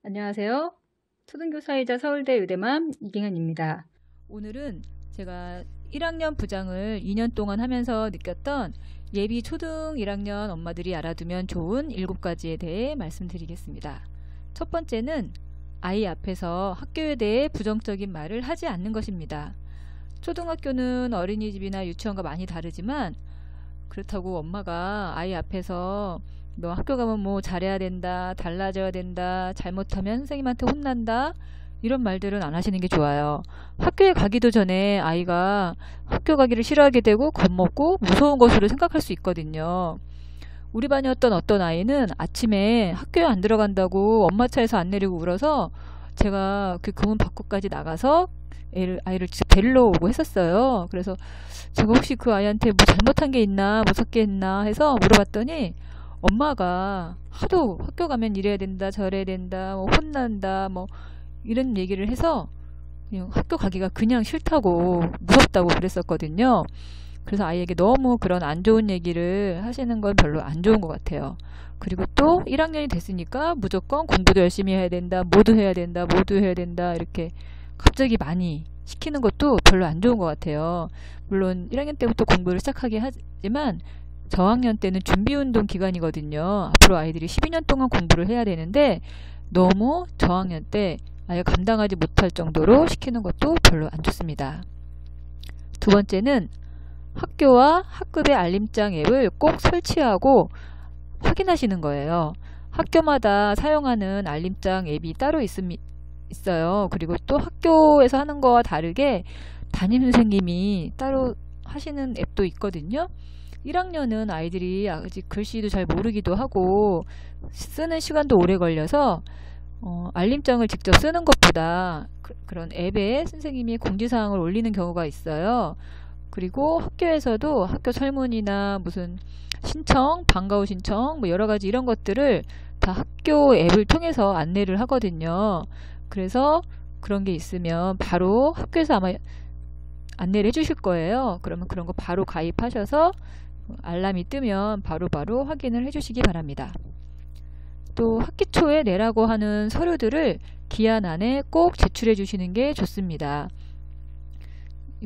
안녕하세요. 초등교사이자 서울대 의대맘 이경현입니다. 오늘은 제가 1학년 부장을 2년 동안 하면서 느꼈던 예비 초등 1학년 엄마들이 알아두면 좋은 7가지에 대해 말씀드리겠습니다. 첫 번째는 아이 앞에서 학교에 대해 부정적인 말을 하지 않는 것입니다. 초등학교는 어린이집이나 유치원과 많이 다르지만 그렇다고 엄마가 아이 앞에서 너 학교 가면 뭐 잘해야 된다, 달라져야 된다, 잘못하면 선생님한테 혼난다, 이런 말들은 안 하시는 게 좋아요. 학교에 가기도 전에 아이가 학교 가기를 싫어하게 되고 겁먹고 무서운 것으로 생각할 수 있거든요. 우리 반이었던 어떤 아이는 아침에 학교에 안 들어간다고 엄마 차에서 안 내리고 울어서 제가 그 교문 밖까지 나가서 아이를 직접 데리러 오고 했었어요. 그래서 제가 혹시 그 아이한테 뭐 잘못한 게 있나, 무섭게 했나 해서 물어봤더니 엄마가 하도 학교 가면 이래야 된다, 저래야 된다, 뭐 혼난다, 뭐 이런 얘기를 해서 그냥 학교 가기가 그냥 싫다고, 무섭다고 그랬었거든요. 그래서 아이에게 너무 그런 안 좋은 얘기를 하시는 건 별로 안 좋은 것 같아요. 그리고 또 1학년이 됐으니까 무조건 공부도 열심히 해야 된다, 모두 해야 된다, 모두 해야 된다, 이렇게 갑자기 많이 시키는 것도 별로 안 좋은 것 같아요. 물론 1학년 때부터 공부를 시작하게 하지만 저학년 때는 준비운동 기간이거든요. 앞으로 아이들이 12년 동안 공부를 해야 되는데 너무 저학년 때 아이가 감당하지 못할 정도로 시키는 것도 별로 안 좋습니다. 두 번째는 학교와 학급의 알림장 앱을 꼭 설치하고 확인하시는 거예요. 학교마다 사용하는 알림장 앱이 따로 있어요. 그리고 또 학교에서 하는 거와 다르게 담임 선생님이 따로 하시는 앱도 있거든요. 1학년은 아이들이 아직 글씨도 잘 모르기도 하고 쓰는 시간도 오래 걸려서 알림장을 직접 쓰는 것보다 그런 앱에 선생님이 공지사항을 올리는 경우가 있어요. 그리고 학교에서도 학교 설문이나 무슨 신청, 방과후 신청, 뭐 여러가지 이런 것들을 다 학교 앱을 통해서 안내를 하거든요. 그래서 그런 게 있으면 바로 학교에서 아마 안내를 해주실 거예요. 그러면 그런 거 바로 가입하셔서 알람이 뜨면 바로바로 확인을 해주시기 바랍니다. 또 학기 초에 내라고 하는 서류들을 기한 안에 꼭 제출해 주시는 게 좋습니다.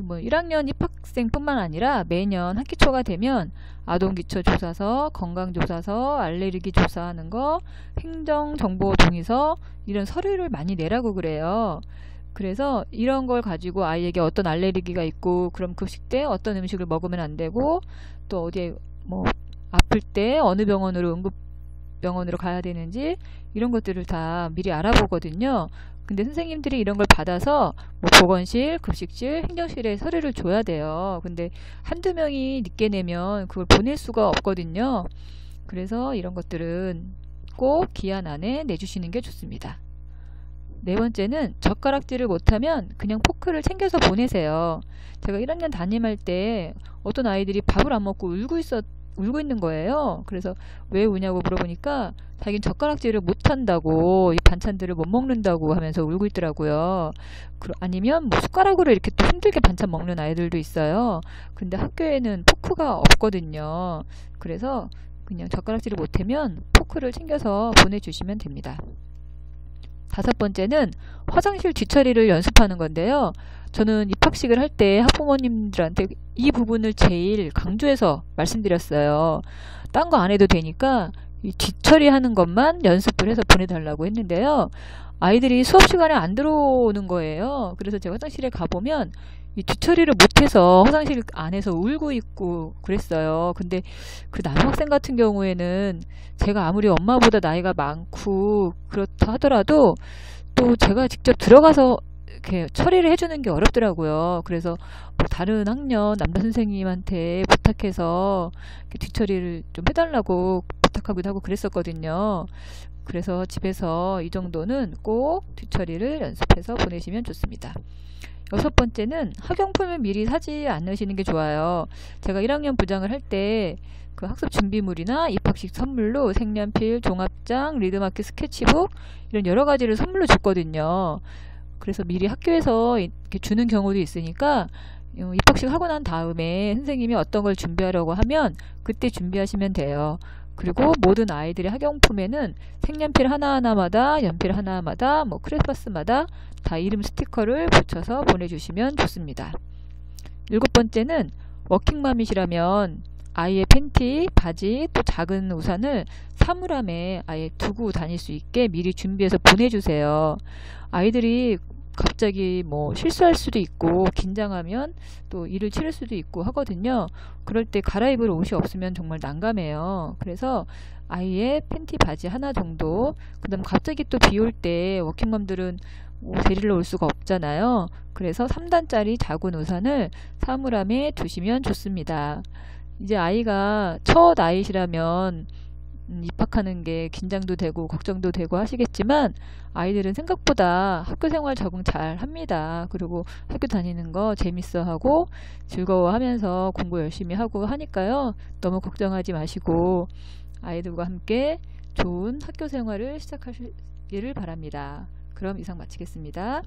뭐 1학년 입학생뿐만 아니라 매년 학기 초가 되면 아동기초조사서, 건강조사서, 알레르기 조사하는 거, 행정정보동의서 이런 서류를 많이 내라고 그래요. 그래서 이런 걸 가지고 아이에게 어떤 알레르기가 있고 그럼 급식 때 어떤 음식을 먹으면 안 되고 또 어디에 뭐 아플 때 어느 병원으로 응급병원으로 가야 되는지 이런 것들을 다 미리 알아보거든요. 근데 선생님들이 이런 걸 받아서 뭐 보건실, 급식실, 행정실에 서류를 줘야 돼요. 근데 한두 명이 늦게 내면 그걸 보낼 수가 없거든요. 그래서 이런 것들은 꼭 기한 안에 내주시는 게 좋습니다. 네 번째는 젓가락질을 못하면 그냥 포크를 챙겨서 보내세요. 제가 1학년 담임할 때 어떤 아이들이 밥을 안 먹고 울고 있는 거예요. 그래서 왜 우냐고 물어보니까 자기는 젓가락질을 못한다고 이 반찬들을 못 먹는다고 하면서 울고 있더라고요. 아니면 뭐 숟가락으로 이렇게 또 힘들게 반찬 먹는 아이들도 있어요. 근데 학교에는 포크가 없거든요. 그래서 그냥 젓가락질을 못하면 포크를 챙겨서 보내주시면 됩니다. 다섯 번째는 화장실 뒤처리를 연습하는 건데요. 저는 입학식을 할 때 학부모님들한테 이 부분을 제일 강조해서 말씀드렸어요. 딴 거 안 해도 되니까 이 뒤처리하는 것만 연습을 해서 보내달라고 했는데요. 아이들이 수업 시간에 안 들어오는 거예요. 그래서 제가 화장실에 가보면 이 뒤처리를 못해서 화장실 안에서 울고 있고 그랬어요. 근데 그 남학생 같은 경우에는 제가 아무리 엄마보다 나이가 많고 그렇다 하더라도 또 제가 직접 들어가서 이렇게 처리를 해주는 게 어렵더라고요. 그래서 뭐 다른 학년 남자 선생님한테 부탁해서 뒤처리를 좀 해달라고 부탁하기도 하고 그랬었거든요. 그래서 집에서 이 정도는 꼭 뒤처리를 연습해서 보내시면 좋습니다. 여섯 번째는 학용품을 미리 사지 않으시는 게 좋아요. 제가 1학년 부장을 할 때 그 학습 준비물이나 입학식 선물로 색연필, 종합장, 리드마ker, 스케치북 이런 여러 가지를 선물로 줬거든요. 그래서 미리 학교에서 이렇게 주는 경우도 있으니까 입학식 하고 난 다음에 선생님이 어떤 걸 준비하려고 하면 그때 준비하시면 돼요. 그리고 모든 아이들의 학용품에는 색연필 하나하나마다, 연필 하나마다, 크레파스마다 다 이름 스티커를 붙여서 보내주시면 좋습니다. 7번째는 워킹맘이시라면 아이의 팬티, 바지, 또 작은 우산을 사물함에 아예 두고 다닐 수 있게 미리 준비해서 보내주세요. 아이들이 갑자기 실수할 수도 있고 긴장하면 또 일을 치를 수도 있고 하거든요. 그럴 때 갈아입을 옷이 없으면 정말 난감해요. 그래서 아이의 팬티, 바지 하나 정도, 그 다음 갑자기 또 비 올 때 워킹맘들은 데리러 올 수가 없잖아요. 그래서 3단짜리 작은 우산을 사물함에 두시면 좋습니다. 이제 아이가 첫 아이시라면 입학하는 게 긴장도 되고 걱정도 되고 하시겠지만 아이들은 생각보다 학교 생활 적응 잘 합니다. 그리고 학교 다니는 거 재밌어 하고 즐거워하면서 공부 열심히 하고 하니까요. 너무 걱정하지 마시고 아이들과 함께 좋은 학교 생활을 시작하시기를 바랍니다. 그럼 이상 마치겠습니다.